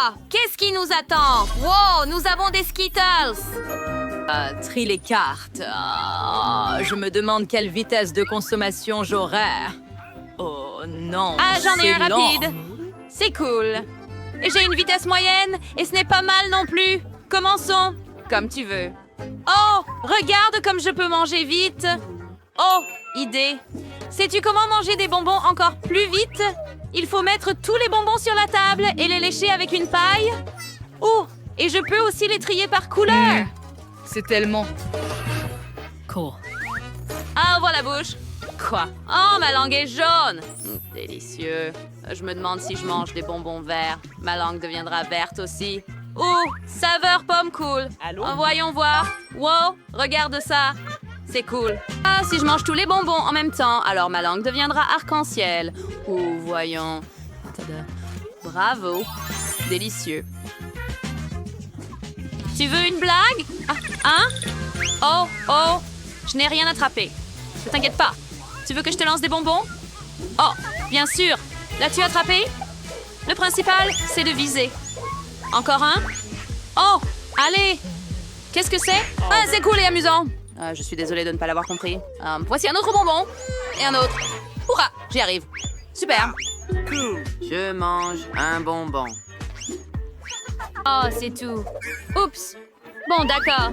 Ah! Qu'est-ce qui nous attend? Wow! Nous avons des Skittles! Trie les cartes. Je me demande quelle vitesse de consommation j'aurai. Oh non. Ah, j'en ai un c'est lent. rapide. C'est cool. Et j'ai une vitesse moyenne et ce n'est pas mal non plus. Commençons. Comme tu veux. Oh, regarde comme je peux manger vite. Oh, idée. Sais-tu comment manger des bonbons encore plus vite? Il faut mettre tous les bonbons sur la table et les lécher avec une paille. Oh, et je peux aussi les trier par couleur. C'est tellement... Cool. Ah, voilà la bouche. Quoi? Oh, ma langue est jaune. Délicieux. Je me demande si je mange des bonbons verts. Ma langue deviendra verte aussi. Oh, saveur pomme cool. Allô? Voyons voir. Wow, regarde ça. C'est cool. Ah, si je mange tous les bonbons en même temps, alors ma langue deviendra arc-en-ciel. Oh, voyons. Tada. Bravo. Délicieux. Tu veux une blague? Ah, hein? Oh, je n'ai rien attrapé. Ne t'inquiète pas. Tu veux que je te lance des bonbons? Oh, bien sûr. L'as-tu attrapé? Le principal, c'est de viser. Encore un? Oh, allez! Qu'est-ce que c'est? Ah, c'est cool et amusant. Je suis désolée de ne pas l'avoir compris. Voici un autre bonbon. Et un autre. Hurrah, j'y arrive. Super. Je mange un bonbon. Oh, c'est tout. Oups. Bon, d'accord.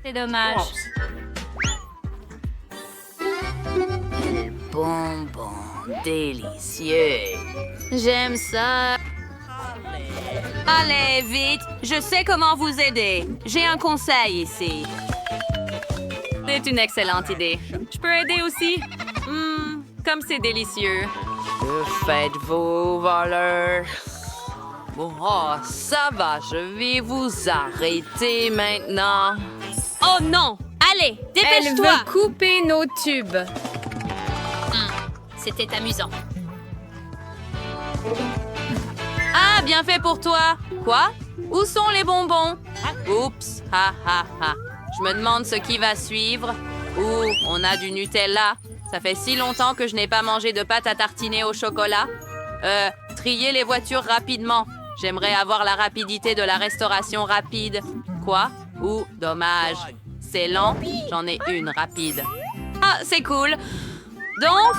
C'est dommage. Bonbon délicieux. J'aime ça. Allez, vite. Je sais comment vous aider. J'ai un conseil ici. C'est une excellente idée. Je peux aider aussi? Comme c'est délicieux. Que faites-vous, voleur? Oh, ça va, je vais vous arrêter maintenant. Oh non! Allez, Elle dépêche-toi! veut couper nos tubes. C'était amusant. Ah, bien fait pour toi. Quoi? Où sont les bonbons? Oups, ha ha ha. Je me demande ce qui va suivre. Ouh, on a du Nutella. Ça fait si longtemps que je n'ai pas mangé de pâte à tartiner au chocolat. Trier les voitures rapidement. J'aimerais avoir la rapidité de la restauration rapide. Quoi? Ouh, dommage. C'est lent, j'en ai une rapide. Ah, c'est cool. Donc,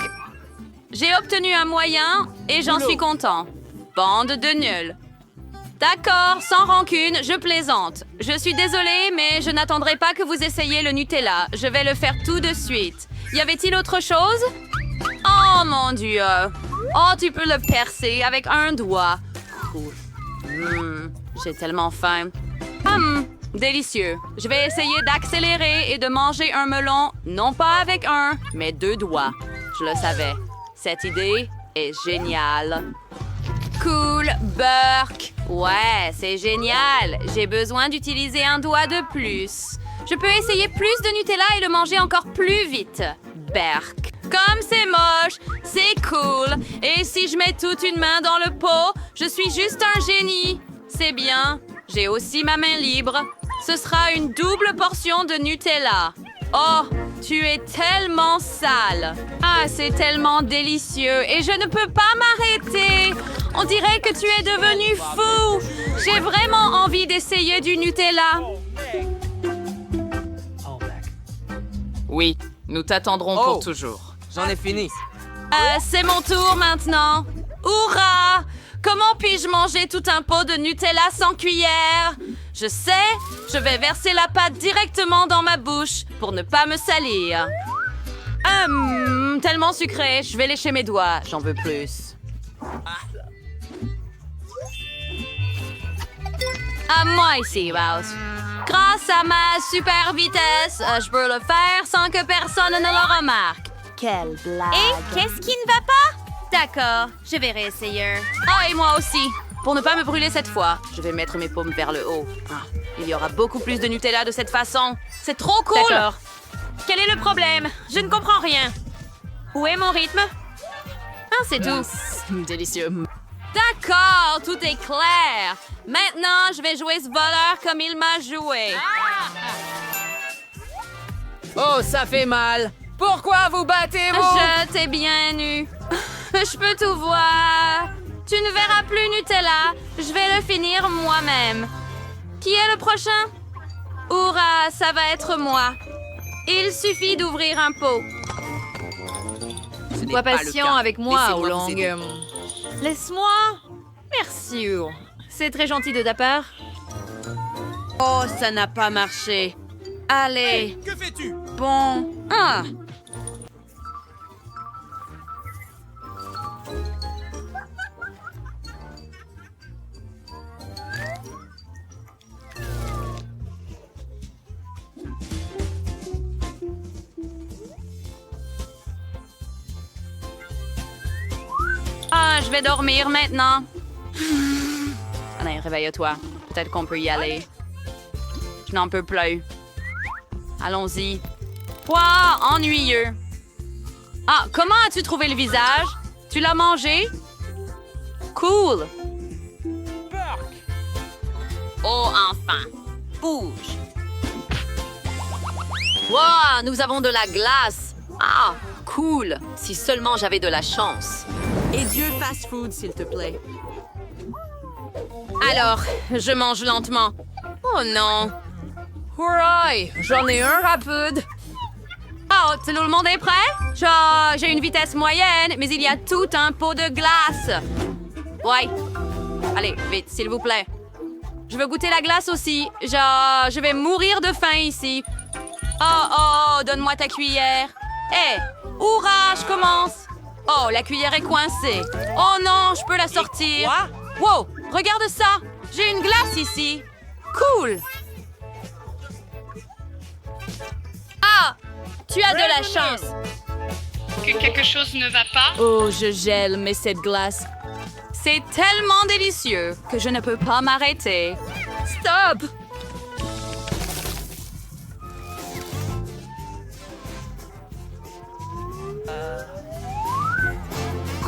j'ai obtenu un moyen et j'en suis content. Bande de nuls. D'accord, sans rancune, je plaisante. Je suis désolée, mais je n'attendrai pas que vous essayiez le Nutella. Je vais le faire tout de suite. Y avait-il autre chose? Oh mon Dieu! Oh, tu peux le percer avec un doigt. J'ai tellement faim. Délicieux. Je vais essayer d'accélérer et de manger un melon, non pas avec un, mais 2 doigts. Je le savais. Cette idée est géniale. Cool, Burk. Ouais, c'est génial. J'ai besoin d'utiliser un doigt de plus. Je peux essayer plus de Nutella et le manger encore plus vite. Berk. Comme c'est moche, c'est cool. Et si je mets toute une main dans le pot, je suis juste un génie. C'est bien. J'ai aussi ma main libre. Ce sera une double portion de Nutella. Oh, tu es tellement sale. Ah, c'est tellement délicieux et je ne peux pas m'arrêter. On dirait que tu es devenu fou. J'ai vraiment envie d'essayer du Nutella. Oui, nous t'attendrons pour toujours. J'en ai fini. C'est mon tour maintenant. Hurrah! Comment puis-je manger tout un pot de Nutella sans cuillère? Je sais, je vais verser la pâte directement dans ma bouche pour ne pas me salir. Tellement sucré, je vais lécher mes doigts. J'en veux plus. À moi ici, Rouse. Grâce à ma super vitesse, je peux le faire sans que personne ne le remarque. Quelle blague! Et qu'est-ce qui ne va pas? D'accord, je vais réessayer. Ah, et moi aussi. Pour ne pas me brûler cette fois, je vais mettre mes paumes vers le haut. Il y aura beaucoup plus de Nutella de cette façon. C'est trop cool! D'accord. Quel est le problème? Je ne comprends rien. Où est mon rythme? Ah, c'est tout. Délicieux. D'accord, tout est clair. Maintenant, je vais jouer ce voleur comme il m'a joué. Oh, ça fait mal. Pourquoi vous battez-vous? Je t'ai bien eu. Je peux tout voir. Tu ne verras plus Nutella. Je vais le finir moi-même. Qui est le prochain? Hurrah, ça va être moi. Il suffit d'ouvrir un pot. Sois patient avec moi, Laissez-moi vous Oolong. aider. Laisse-moi. Merci, Oolong. C'est très gentil de ta part. Oh, ça n'a pas marché. Allez. Que fais-tu? Bon. Ah. Ah, je vais dormir maintenant. Allez, réveille-toi. Peut-être qu'on peut y aller. Je n'en peux plus. Allons-y. Quoi? Ennuyeux. Ah, comment as-tu trouvé le visage? Tu l'as mangé? Cool. Oh, enfin. Bouge. Wow, nous avons de la glace. Ah, cool. Si seulement j'avais de la chance. Et Dieu fast-food, s'il te plaît. Alors, je mange lentement. Oh non. Hurrah! J'en ai un rapide. Oh, tout le monde est prêt? J'ai une vitesse moyenne, mais il y a tout un pot de glace. Ouais. Allez, vite, s'il vous plaît. Je veux goûter la glace aussi. Je vais mourir de faim ici. Oh, donne-moi ta cuillère. Hé, hurrah, je commence. Oh, la cuillère est coincée. Oh non, je peux la sortir. Wow, regarde ça. J'ai une glace ici. Cool. Ah! Tu as de la chance. Que quelque chose ne va pas? Oh, je gèle, mais cette glace, c'est tellement délicieux que je ne peux pas m'arrêter. Stop!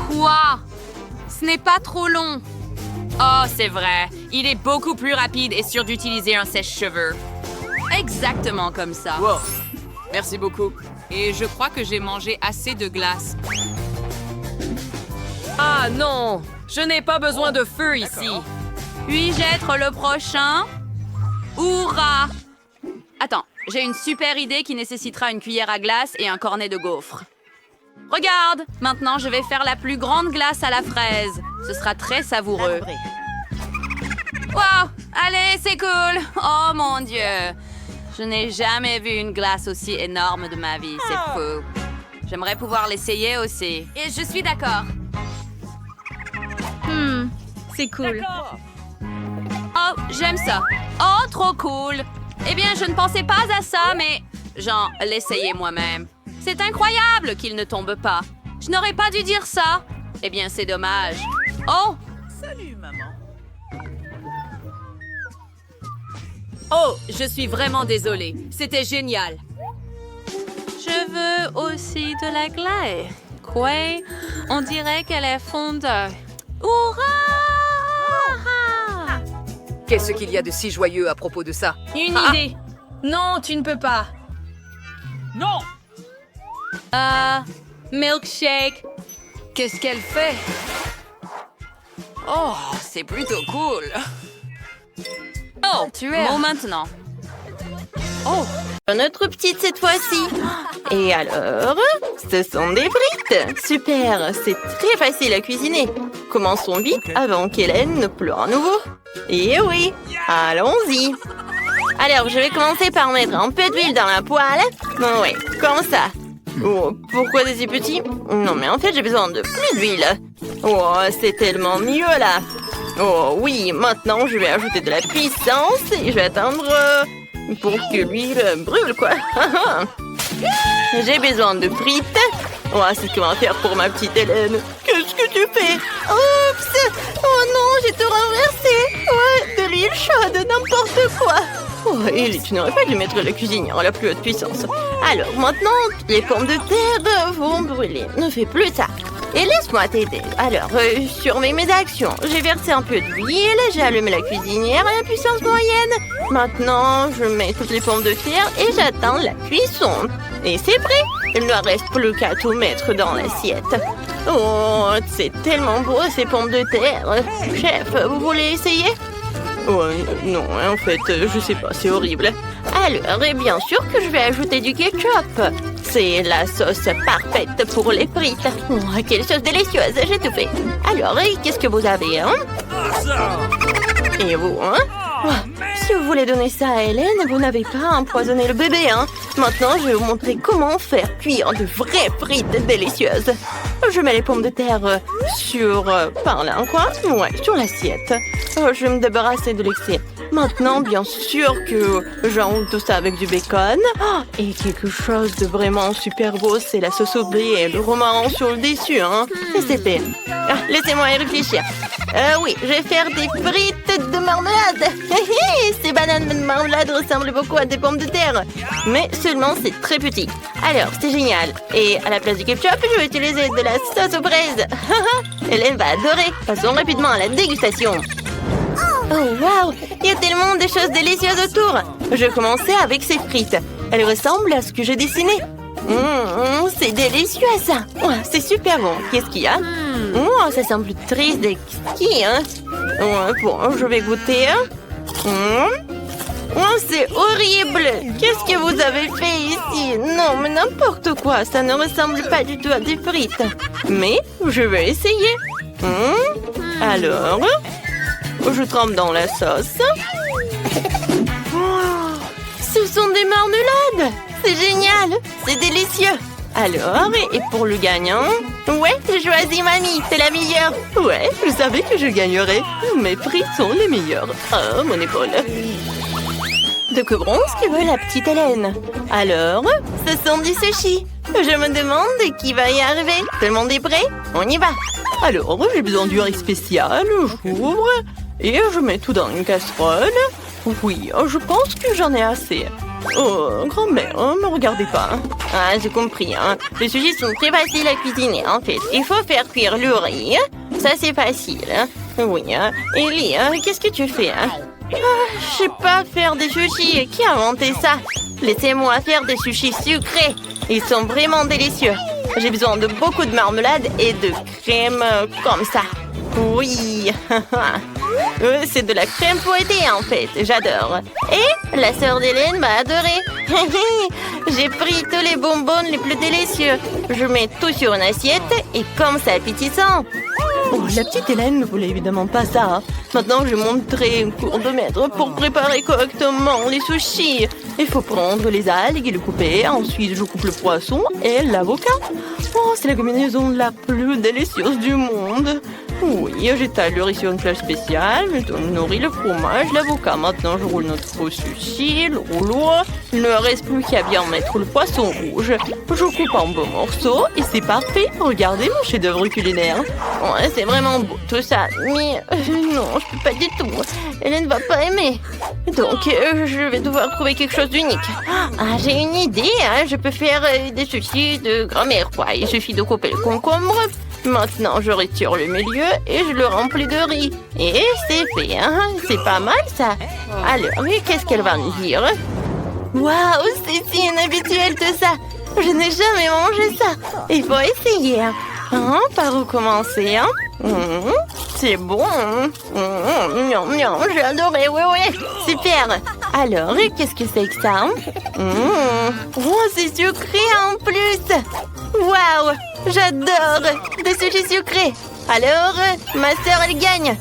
Quoi? Ce n'est pas trop long. Oh, c'est vrai. Il est beaucoup plus rapide et sûr d'utiliser un sèche-cheveux. Exactement comme ça. Wow. Merci beaucoup. Et je crois que j'ai mangé assez de glace. Ah non! Je n'ai pas besoin de feu ici. Puis-je être le prochain? Hurrah! Attends, j'ai une super idée qui nécessitera une cuillère à glace et un cornet de gaufres. Regarde! Maintenant, je vais faire la plus grande glace à la fraise. Ce sera très savoureux. Wow! Allez, c'est cool! Oh mon Dieu! Je n'ai jamais vu une glace aussi énorme de ma vie. C'est fou. J'aimerais pouvoir l'essayer aussi. Et je suis d'accord. C'est cool. Oh, j'aime ça. Oh, trop cool. Eh bien, je ne pensais pas à ça, mais... Genre, l'essayer moi-même. C'est incroyable qu'il ne tombe pas. Je n'aurais pas dû dire ça. Eh bien, c'est dommage. Oh! Salut, maman. Oh, je suis vraiment désolée. C'était génial. Je veux aussi de la glace. Quoi? On dirait qu'elle est fondue. Hurrah! Qu'est-ce qu'il y a de si joyeux à propos de ça? Une idée. Non, tu ne peux pas. Non! Milkshake. Qu'est-ce qu'elle fait? Oh, c'est plutôt cool. Oh, tu es... Bon, maintenant. Notre petite cette fois-ci. Et alors, ce sont des frites. Super, c'est très facile à cuisiner. Commençons vite avant qu'Hélène ne pleure à nouveau. Et oui, allons-y. Alors, je vais commencer par mettre un peu d'huile dans la poêle. Oui, comme ça. Oh, pourquoi des si petits? Non, mais en fait, j'ai besoin de plus d'huile. Oh, c'est tellement mieux là. Oh oui, maintenant, je vais ajouter de la puissance et je vais attendre pour que l'huile brûle, quoi. J'ai besoin de frites. Oh, c'est ce qu'on va faire pour ma petite Hélène. Qu'est-ce que tu fais? Oups! Oh non, j'ai tout renversé. Ouais, de l'huile chaude, n'importe quoi. Oh, Ellie, tu n'aurais pas dû mettre la cuisinière à la plus haute puissance. Alors, maintenant, les pommes de terre vont brûler. Ne fais plus ça. Et laisse-moi t'aider. Alors, surveille mes actions. J'ai versé un peu d'huile, j'ai allumé la cuisinière à la puissance moyenne. Maintenant, je mets toutes les pommes de terre et j'attends la cuisson. Et c'est prêt. Il ne reste plus qu'à tout mettre dans l'assiette. Oh, c'est tellement beau ces pommes de terre. Chef, vous voulez essayer? Non, en fait, je sais pas, c'est horrible. Alors, et bien sûr que je vais ajouter du ketchup. C'est la sauce parfaite pour les frites. Oh, quelle sauce délicieuse, j'ai tout fait. Alors, et qu'est-ce que vous avez, hein? Et vous, hein? Oh, si vous voulez donner ça à Hélène, vous n'avez pas empoisonné le bébé, hein? Maintenant, je vais vous montrer comment faire cuire de vraies frites délicieuses. Je mets les pommes de terre sur... par là, quoi? Ouais, sur l'assiette. Je vais me débarrasser de l'excès. Maintenant, bien sûr que j'enroule tout ça avec du bacon. Oh, et quelque chose de vraiment super beau, c'est la sauce au blé et le romarin sur le dessus, hein? Et c'est fait. Ah, laissez-moi y réfléchir. Oui, je vais faire des frites de marmelade. Ces bananes de marmelade ressemblent beaucoup à des pommes de terre. Mais seulement c'est très petit. Alors, c'est génial. Et à la place du ketchup, je vais utiliser de la sauce aux fraises. Hélène va adorer. Passons rapidement à la dégustation. Oh, waouh! Il y a tellement de choses délicieuses autour. Je vais commencer avec ces frites. Elles ressemblent à ce que j'ai dessiné. C'est délicieux, ça. Oh, c'est super bon. Qu'est-ce qu'il y a? Oh, ça semble très exquis, hein? Bon, je vais goûter. Oh, c'est horrible! Qu'est-ce que vous avez fait ici? Non, mais n'importe quoi. Ça ne ressemble pas du tout à des frites. Mais je vais essayer. Alors, je trempe dans la sauce. Oh, ce sont des marmelades! C'est génial! C'est délicieux! Alors, et pour le gagnant? Ouais, j'ai choisi mamie, c'est la meilleure! Ouais, je savais que je gagnerais. Mes frites sont les meilleures. Oh, mon épaule! De que bronze que veut la petite Hélène? Alors, ce sont du sushi. Je me demande qui va y arriver. Tout le monde est prêt? On y va! Alors, j'ai besoin du riz spécial, j'ouvre et je mets tout dans une casserole. Oui, je pense que j'en ai assez. Oh, grand-mère, me regardez pas. Ah, j'ai compris, hein. Les sushis sont très faciles à cuisiner, en fait. Il faut faire cuire le riz. Ça, c'est facile. Oui, hein. Ellie, qu'est-ce que tu fais, hein? Je sais pas faire des sushis. Qui a inventé ça? Laissez-moi faire des sushis sucrés. Ils sont vraiment délicieux. J'ai besoin de beaucoup de marmelade et de crème comme ça. Oui. C'est de la crème fouettée, en fait. J'adore. Et la sœur d'Hélène m'a adoré. J'ai pris tous les bonbons les plus délicieux. Je mets tout sur une assiette et comme c'est appétissant. Oh, la petite Hélène ne voulait évidemment pas ça. Maintenant, je vais montrer un cours de maître pour préparer correctement les sushis. Il faut prendre les algues et les couper. Ensuite, je coupe le poisson et l'avocat. Oh, c'est la combinaison la plus délicieuse du monde. Oui, j'étale le riz sur une plage spéciale, je nourris le fromage, l'avocat. Maintenant, je roule notre sushi, le rouleau. Il ne reste plus qu'à bien mettre le poisson rouge. Je coupe en beaux morceaux et c'est parfait. Regardez mon chef-d'œuvre culinaire. Ouais, c'est vraiment beau tout ça, mais non, je peux pas du tout. Hélène ne va pas aimer. Donc, je vais devoir trouver quelque chose d'unique. Ah, j'ai une idée, hein. Je peux faire des sushis de grand-mère, quoi. Il suffit de couper le concombre. Maintenant, je retire le milieu et je le remplis de riz. Et c'est fait, hein? C'est pas mal, ça. Alors, qu'est-ce qu'elle va me dire? Waouh, c'est si inhabituel tout ça. Je n'ai jamais mangé ça. Il faut essayer. Hein? Par où commencer, hein? C'est bon. J'ai adoré, oui. Super. Alors, qu'est-ce que c'est que ça? Oh, c'est sucré en plus. Waouh, j'adore des sushis sucrés. Alors, ma sœur, elle gagne.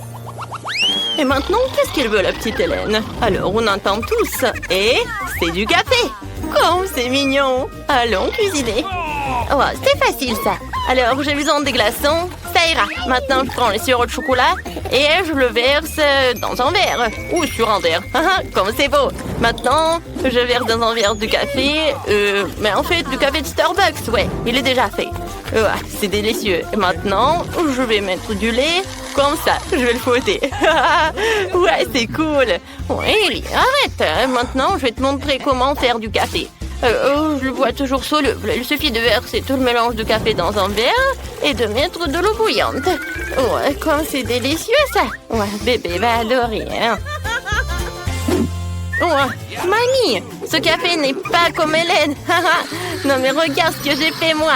Et maintenant, qu'est-ce qu'elle veut, la petite Hélène? Alors, on entend tous. Et c'est du café. Oh, c'est mignon. Allons cuisiner. Oh, c'est facile, ça. Alors, j'ai besoin des glaçons. Ça ira. Maintenant, je prends le sirop de chocolat et je le verse dans un verre. Ou sur un verre. Comme c'est beau. Maintenant, je verse dans un verre du café. Mais en fait, du café de Starbucks, ouais. Il est déjà fait. C'est délicieux. Et maintenant, je vais mettre du lait. Comme ça, je vais le fouetter. Ouais, c'est cool. Ouais, arrête. Maintenant, je vais te montrer comment faire du café. Je le vois toujours soluble. Il suffit de verser tout le mélange de café dans un verre et de mettre de l'eau bouillante. Ouais, comme c'est délicieux, ça. Ouais, bébé va adorer, hein. Ouais, mamie, ce café n'est pas comme Hélène. Non, mais regarde ce que j'ai fait, moi.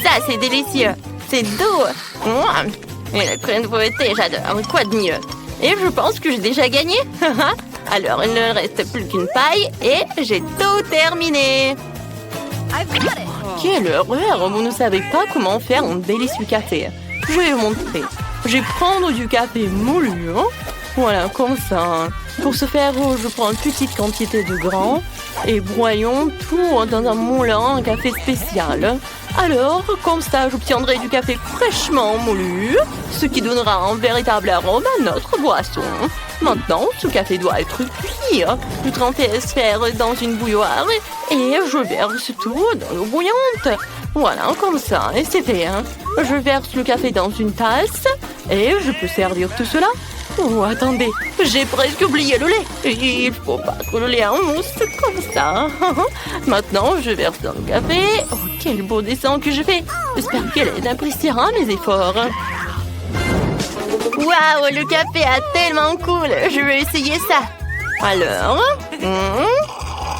Ça, c'est délicieux. c'est doux. Mouah. Et la crème fouettée, j'adore. Quoi de mieux? Et je pense que j'ai déjà gagné. Alors, il ne reste plus qu'une paille et j'ai tout terminé. Quelle horreur! Vous ne savez pas comment faire un délicieux café. Je vais vous montrer. Je vais prendre du café moulu. Hein? Voilà, comme ça. Pour ce faire, je prends une petite quantité de grains et broyons tout dans un moulin à café spécial. Alors, comme ça, j'obtiendrai du café fraîchement moulu, ce qui donnera un véritable arôme à notre boisson. Maintenant, ce café doit être cuit. Je trempe les sphères dans une bouilloire et je verse tout dans l'eau bouillante. Voilà, comme ça, et c'est fait. Hein. Je verse le café dans une tasse et je peux servir tout cela. Oh, attendez, j'ai presque oublié le lait. Il faut battre le lait en mousse comme ça. Maintenant, je verse dans le café. Oh, quel beau dessin que je fais. J'espère qu'elle appréciera mes efforts. Waouh, le café est tellement cool. Je vais essayer ça. Alors,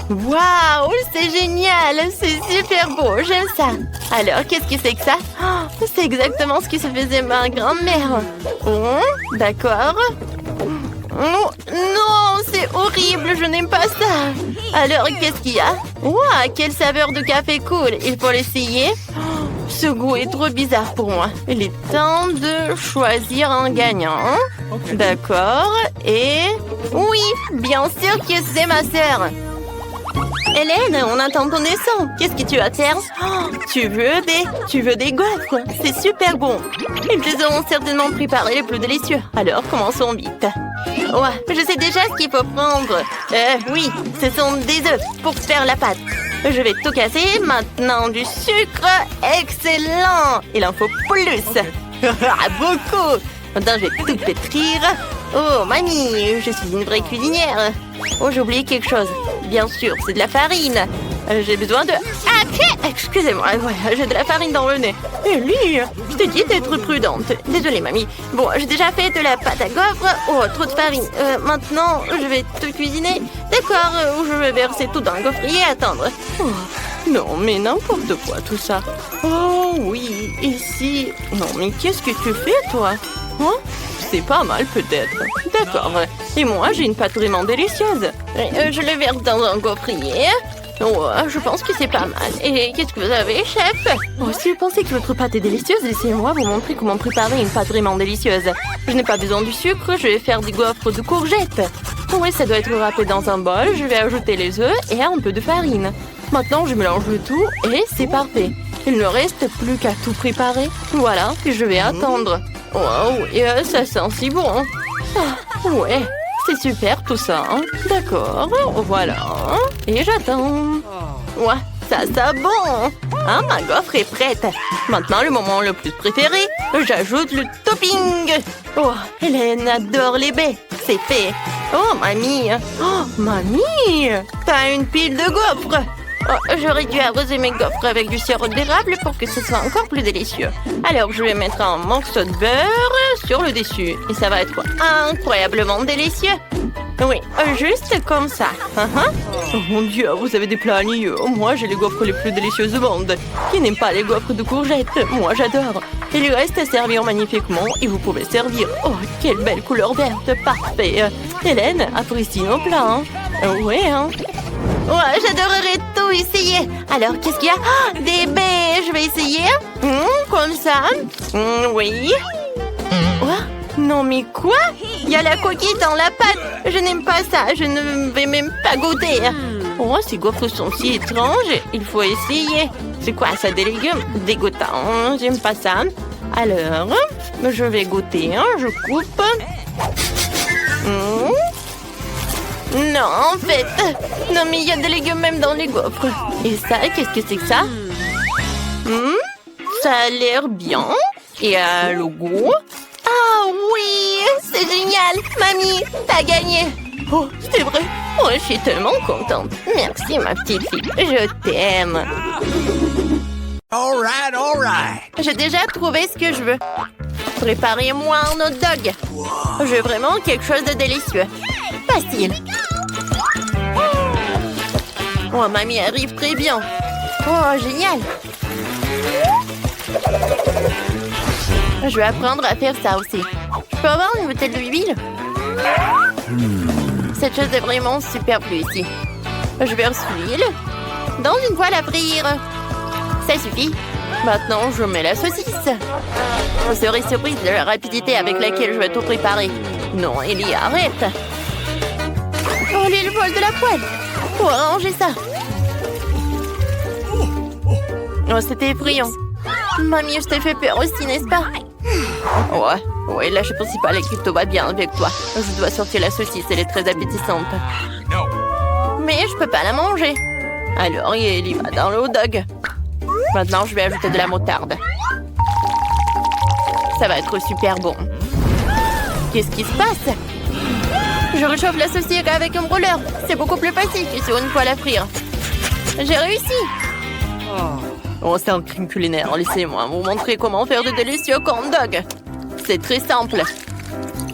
waouh, c'est génial. C'est super beau, j'aime ça. Alors, qu'est-ce que c'est que ça? Oh, c'est exactement ce que se faisait ma grand-mère. Oh, d'accord. Oh, non, c'est horrible, je n'aime pas ça. Alors, qu'est-ce qu'il y a? Waouh, quelle saveur de café cool. Il faut l'essayer. Oh, ce goût est trop bizarre pour moi. Il est temps de choisir un gagnant. D'accord. Et... oui, bien sûr que c'est ma sœur. Hélène, on attend ton dessin. Qu'est-ce que tu vas faire? Oh, tu veux des gaufres? C'est super bon. Ils te ont certainement préparé les plus délicieux. Alors, commençons vite. Ouais, je sais déjà ce qu'il faut prendre. Oui, ce sont des œufs pour faire la pâte. Je vais tout casser. Maintenant, du sucre. Excellent. Il en faut plus. Beaucoup. Maintenant, je vais tout pétrir. Oh, mamie, je suis une vraie cuisinière. Oh, j'ai oublié quelque chose. Bien sûr, c'est de la farine. J'ai besoin de... ah, excusez-moi, ouais, j'ai de la farine dans le nez. Ellie, je t'ai dit d'être prudente. Désolée, mamie. Bon, j'ai déjà fait de la pâte à gaufres. Oh, trop de farine. Maintenant, je vais tout cuisiner. D'accord, je vais verser tout dans le gaufrier et attendre. Oh, non, mais n'importe quoi, tout ça. Oh, oui, ici... non, mais qu'est-ce que tu fais, toi? Hein? C'est pas mal, peut-être. D'accord. Et moi, j'ai une pâte vraiment délicieuse. Je le verse dans un gaufrier. Oh, je pense que c'est pas mal. Et qu'est-ce que vous avez, chef? Oh, si vous pensez que votre pâte est délicieuse, laissez-moi vous montrer comment préparer une pâte vraiment délicieuse. Je n'ai pas besoin du sucre, je vais faire des gaufres de courgettes. Oui, ça doit être râpé dans un bol. Je vais ajouter les œufs et un peu de farine. Maintenant, je mélange le tout et c'est parfait. Il ne reste plus qu'à tout préparer. Voilà, que je vais attendre. Wow, et ça sent si bon. Ah, ouais, c'est super tout ça. Hein. D'accord, voilà. Et j'attends. Ouais, ça sent bon. Ah, ma gaufre est prête. Maintenant, le moment le plus préféré, j'ajoute le topping. Oh, Hélène adore les baies. C'est fait. Oh, mamie. Oh, mamie. T'as une pile de gaufres. Oh, j'aurais dû arroser mes gaufres avec du sirop d'érable pour que ce soit encore plus délicieux. Alors, je vais mettre un morceau de beurre sur le dessus. Et ça va être incroyablement délicieux. Oui, juste comme ça. Oh mon Dieu, vous avez des plats ennuyeux. Moi, j'ai les gaufres les plus délicieuses au monde. Qui n'aime pas les gaufres de courgettes? Moi, j'adore. Il lui reste à servir magnifiquement et vous pouvez servir. Oh, quelle belle couleur verte. Parfait. Hélène, apprécie nos plats. Ouais, hein. Ouais, j'adorerais tout essayer. Alors, qu'est-ce qu'il y a? Oh, des baies, je vais essayer. Comme ça. Oui. Oh, non, mais quoi? Il y a la coquille dans la pâte. Je n'aime pas ça. Je ne vais même pas goûter. Oh, ces gaufres sont si étranges. Il faut essayer. C'est quoi ça, des légumes? Dégoûtant. J'aime pas ça. Alors, je vais goûter. Je coupe. Non, en fait. Non, mais il y a des légumes même dans les gaufres. Et ça, qu'est-ce que c'est que ça? Ça a l'air bien. Et à le goût? Ah oui, c'est génial. Mamie, t'as gagné. Oh, c'est vrai. Oh, je suis tellement contente. Merci, ma petite fille. Je t'aime. All right. J'ai déjà trouvé ce que je veux. Préparez-moi un hot dog. Je veux vraiment quelque chose de délicieux. Facile. Oh, mamie arrive très bien. Oh, génial. Je vais apprendre à faire ça aussi. Je peux avoir une bouteille d'huile? Cette chose est vraiment superflue ici. Je verse l'huile dans une poêle à frire. Ça suffit. Maintenant, je mets la saucisse. Vous serez surprise de la rapidité avec laquelle je vais tout préparer. Non, Ellie, arrête. Oh, l'huile vole de la poêle. Faut arranger ça. Oh, c'était effrayant. Mamie, je t'ai fait peur aussi, n'est-ce pas? Ouais, là, je pense pas la crypto va bien avec toi. Je dois sortir la saucisse, elle est très appétissante. Mais je peux pas la manger. Alors, il y va dans le hot dog. Maintenant, je vais ajouter de la moutarde. Ça va être super bon. Qu'est-ce qui se passe? Je réchauffe la saucisse avec un brûleur. C'est beaucoup plus facile que sur une poêle à frire. J'ai réussi. Oh, c'est un crime culinaire. Laissez-moi vous montrer comment faire de délicieux corn dog. C'est très simple.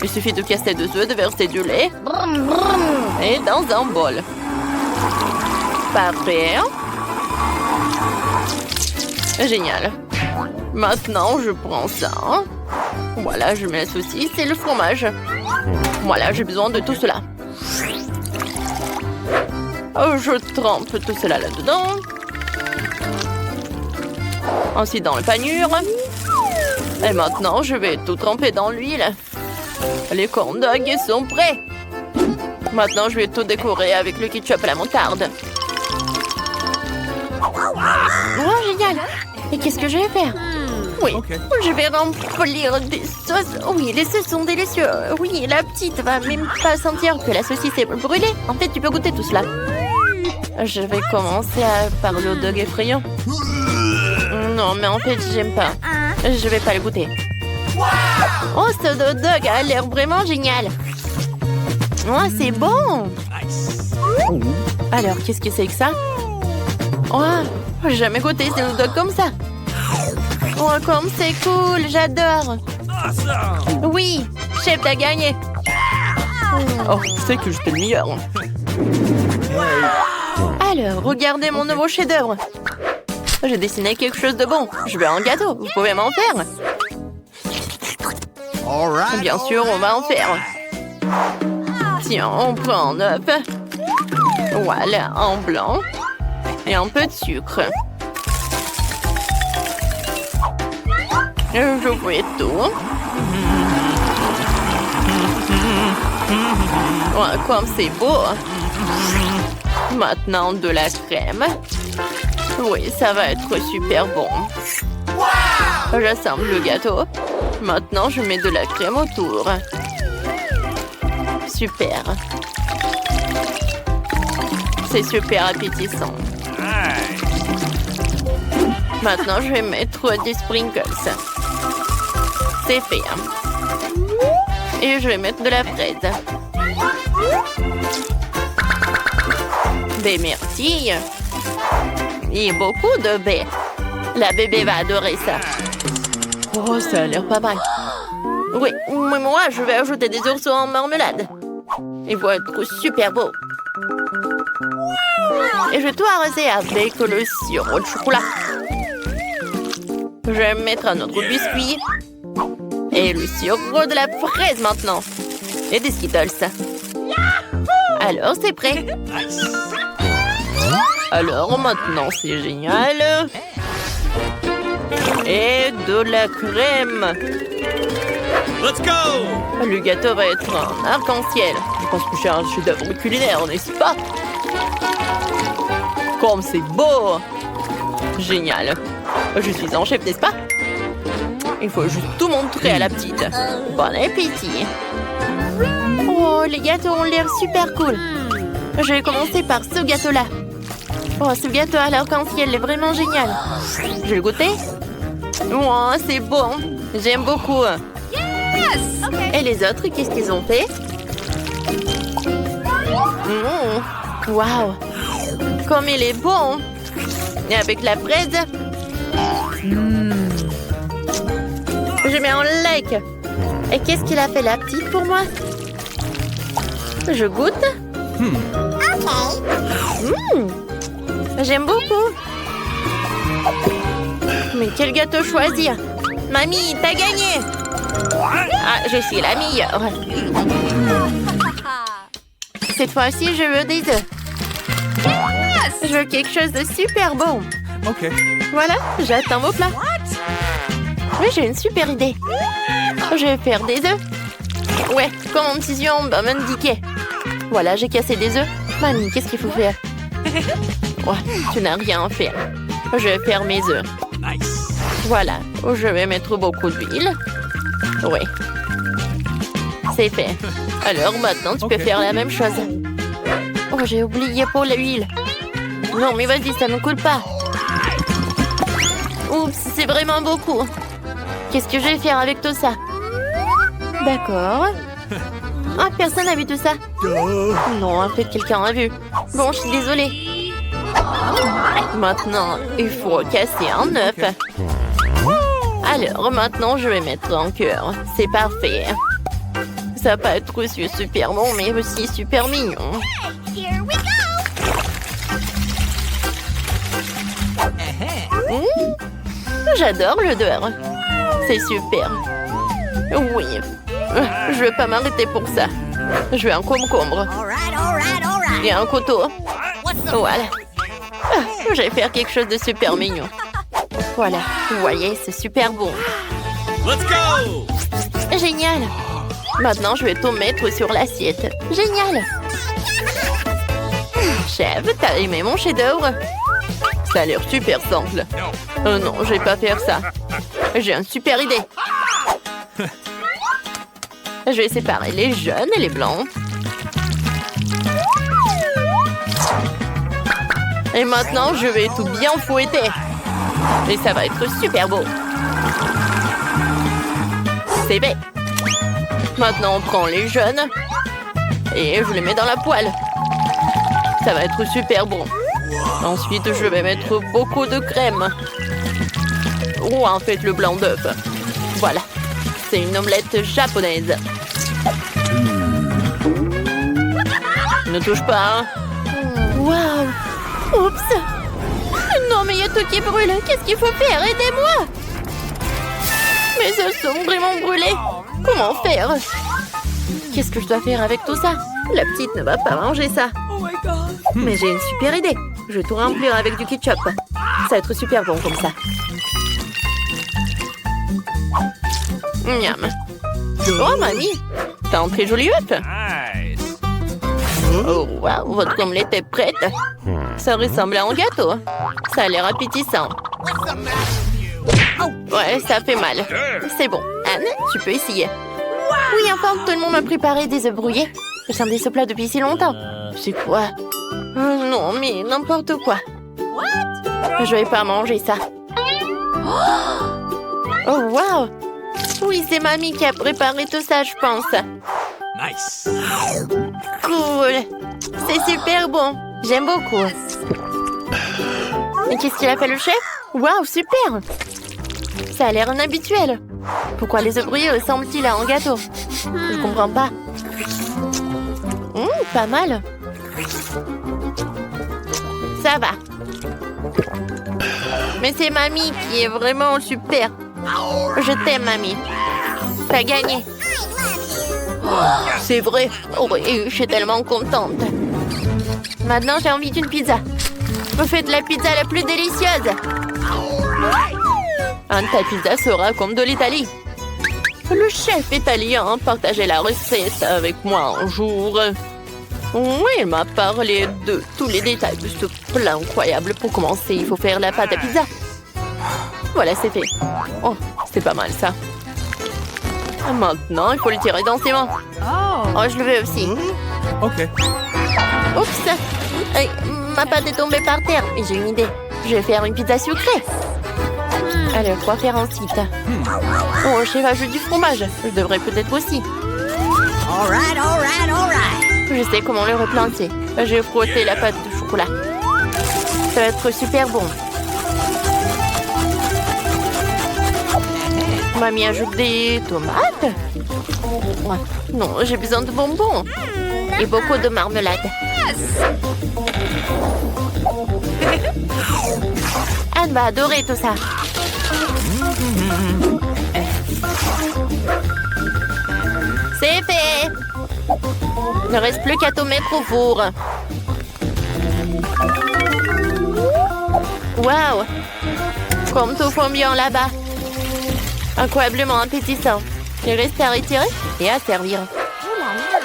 Il suffit de casser 2 œufs, de verser du lait et dans un bol. Parfait. Génial. Maintenant, je prends ça. Voilà, je mets la saucisse et le fromage. Voilà, j'ai besoin de tout cela. Je trempe tout cela là-dedans. Ensuite dans le panure. Et maintenant, je vais tout tremper dans l'huile. Les corn dogs sont prêts. Maintenant, je vais tout décorer avec le ketchup et la moutarde. Oh, génial! Et qu'est-ce que je vais faire? Oui, je vais remplir des sauces. Oui, les sauces sont délicieuses. Oui, la petite va même pas sentir que la saucisse est brûlée. En fait, tu peux goûter tout cela. Je vais commencer par le hot dog effrayant. Non, mais en fait, j'aime pas. Je vais pas le goûter. Oh, ce hot dog a l'air vraiment génial. Oh, c'est bon. Alors, qu'est-ce que c'est que ça? Oh, j'ai jamais goûté des hot dogs comme ça. Oh, comme c'est cool, j'adore. Oui, chef, t'as gagné. Oh, c'est que j'étais le meilleur. Alors, regardez mon nouveau chef-d'œuvre. J'ai dessiné quelque chose de bon. Je veux un gâteau. Vous pouvez m'en faire? Bien sûr, on va en faire. Tiens, on prend un œuf. Voilà, un blanc. Et un peu de sucre. Je fais tout. Oh, comme c'est beau. Maintenant, de la crème. Oui, ça va être super bon. J'assemble le gâteau. Maintenant, je mets de la crème autour. Super. C'est super appétissant. Maintenant, je vais mettre des sprinkles. C'est fait. Et je vais mettre de la fraise. Des myrtilles. Et beaucoup de baies. La bébé va adorer ça. Oh, ça a l'air pas mal. Oui, mais moi, je vais ajouter des ours en marmelade. Ils vont être super beaux. Et je vais tout arroser avec le sirop de chocolat. Je vais mettre un autre biscuit. Et le sirop de la fraise maintenant. Et des Skittles. Alors, c'est prêt. Alors, maintenant, c'est génial. Et de la crème. Let's go! Le gâteau va être un arc-en-ciel. Je pense que c'est un chef-d'œuvre culinaire, n'est-ce pas? Comme c'est beau! Génial. Je suis un chef, n'est-ce pas? Il faut juste tout montrer à la petite. Bon appétit. Oh, les gâteaux ont l'air super cool. Je vais commencer par ce gâteau-là. Oh, ce gâteau à l'arc-en-ciel est vraiment génial. Je vais le goûter. Oh, c'est bon. J'aime beaucoup. Et les autres, qu'est-ce qu'ils ont fait? Waouh! Comme il est bon! Et avec la fraise. Je mets un like. Et qu'est-ce qu'il a fait la petite pour moi? Je goûte. J'aime beaucoup. Mais quel gâteau choisir? Mamie, t'as gagné! Ah, je suis la meilleure. Cette fois-ci, je veux des œufs. Je veux quelque chose de super bon. OK. Voilà, j'attends vos plats. Oui, j'ai une super idée. Je vais faire des œufs. Ouais, comme mon petit yeux m'indiquait. Voilà, j'ai cassé des œufs. Mamie, qu'est-ce qu'il faut faire? Ouais, tu n'as rien à faire. Je vais faire mes œufs. Nice. Voilà, je vais mettre beaucoup d'huile. Oui. C'est fait. Alors maintenant, tu peux faire la même chose. Oh, j'ai oublié pour l'huile. Non, mais vas-y, ça ne coule pas. Oups, c'est vraiment beaucoup. Qu'est-ce que je vais faire avec tout ça? D'accord. Ah, personne n'a vu tout ça. Non, en fait, quelqu'un a vu. Bon, je suis désolée. Maintenant, il faut casser un œuf. Alors, maintenant, je vais mettre un cœur. C'est parfait. Ça va pas être aussi super bon, mais aussi super mignon. J'adore l'odeur. C'est super. Oui. Je vais pas m'arrêter pour ça. Je veux un concombre. Et un couteau. Voilà. Je vais faire quelque chose de super mignon. Voilà. Vous voyez, c'est super bon. Let's go! Génial. Maintenant, je vais tout mettre sur l'assiette. Génial. Chef, t'as aimé mon chef-d'œuvre? Ça a l'air super simple. Oh non, je vais pas faire ça. J'ai une super idée. Je vais séparer les jaunes et les blancs. Et maintenant, je vais tout bien fouetter. Et ça va être super beau. C'est fait. Maintenant, on prend les jaunes et je les mets dans la poêle. Ça va être super bon. Ensuite, je vais mettre beaucoup de crème. Ou en fait, le blanc d'œuf. Voilà. C'est une omelette japonaise. Ne touche pas, hein? Waouh! Oups! Non, mais il y a tout qui brûle. Qu'est-ce qu'il faut faire? Aidez-moi! Mes œufs sont vraiment brûlés. Comment faire? Qu'est-ce que je dois faire avec tout ça? La petite ne va pas manger ça. Mais j'ai une super idée. Je vais tout remplir avec du ketchup. Ça va être super bon comme ça. Miam. Oh, mamie! T'as un très joli œuf. Nice. Oh, wow, votre omelette est prête. Ça ressemble à un gâteau. Ça a l'air appétissant. Ouais, ça fait mal. C'est bon. Anne, tu peux essayer. Oui, enfin, tout le monde m'a préparé des œufs brouillés. J'attendais ce plat depuis si longtemps. C'est quoi? Non, mais n'importe quoi. Je vais pas manger ça. Oh, wow! Oui, c'est mamie qui a préparé tout ça, je pense. Nice. Cool. C'est super bon. J'aime beaucoup. Et qu'est-ce qu'il a fait le chef? Waouh, super! Ça a l'air inhabituel. Pourquoi les œufs brouillés ressemblent-ils à un gâteau? Je comprends pas. Pas mal. Ça va. Mais c'est mamie qui est vraiment super. Je t'aime, mamie. T'as gagné. C'est vrai. Oui, je suis tellement contente. Maintenant, j'ai envie d'une pizza. Vous faites la pizza la plus délicieuse. Ta pizza sera comme de l'Italie. Le chef italien partageait la recette avec moi un jour. Oui, il m'a parlé de tous les détails de ce plat incroyable. Pour commencer, il faut faire la pâte à pizza. Voilà, c'est fait. Oh, c'est pas mal ça. Maintenant, il faut le tirer dans ses mains. Oh, je le veux aussi. OK. Oups! Ma pâte est tombée par terre. Mais j'ai une idée. Je vais faire une pizza sucrée. Alors, quoi faire ensuite? Oh, le chef ajoute du fromage. Je devrais peut-être aussi. Je sais comment le replanter. Je vais frotter la pâte de chocolat. Ça va être super bon. Mamie ajoute des tomates. Non, j'ai besoin de bonbons. Et beaucoup de marmelade. Anne va adorer tout ça. C'est fait! Il ne reste plus qu'à tout mettre au four. Waouh! Comme tout fond bien là-bas. Incroyablement appétissant. Il reste à retirer et à servir.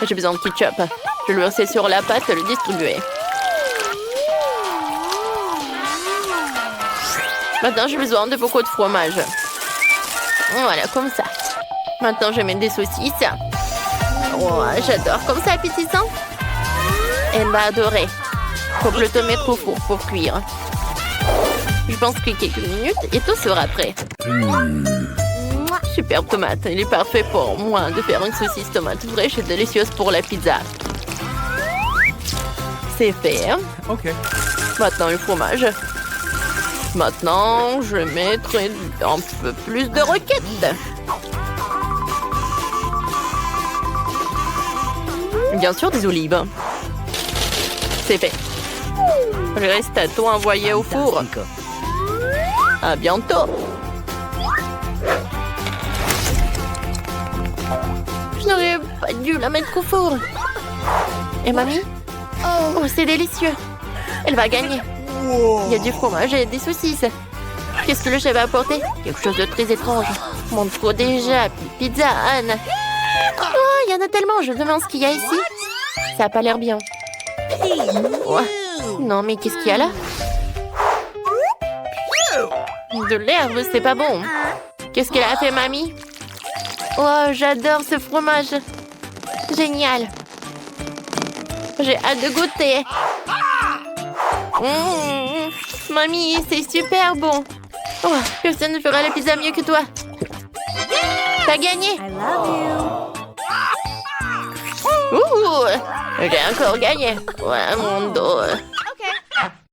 J'ai besoin de ketchup. Je le verser sur la pâte et le distribuer. Maintenant, j'ai besoin de beaucoup de fromage. Voilà, comme ça. Maintenant, je vais mettre des saucisses. Oh, j'adore comme ça, appétissant. Elle va adorer. Faut le te mettre au four pour cuire. Je pense que quelques minutes et tout sera prêt. Superbe tomate. Il est parfait pour moi de faire une saucisse tomate fraîche et délicieuse pour la pizza. C'est fait. OK. Maintenant, le fromage. Maintenant, je mettrai un peu plus de roquettes. Bien sûr, des olives. C'est fait. Il reste à tout envoyer au four. À bientôt. Je n'aurais pas dû la mettre au four. Et mamie? Oh, c'est délicieux. Elle va gagner. Il y a du fromage et des saucisses. Qu'est-ce que le chef va apporter? Quelque chose de très étrange. Montre déjà. Pizza, Anne. Oh, il y en a tellement. Je me demande ce qu'il y a ici. Ça n'a pas l'air bien. Oh. Non, mais qu'est-ce qu'il y a là? De l'herbe, c'est pas bon. Qu'est-ce qu'elle a fait, mamie? Oh, j'adore ce fromage. Génial. J'ai hâte de goûter. Mamie, c'est super bon. Oh, personne ne fera la pizza mieux que toi. T'as gagné. Ouh, j'ai encore gagné. Ouais, mon dos.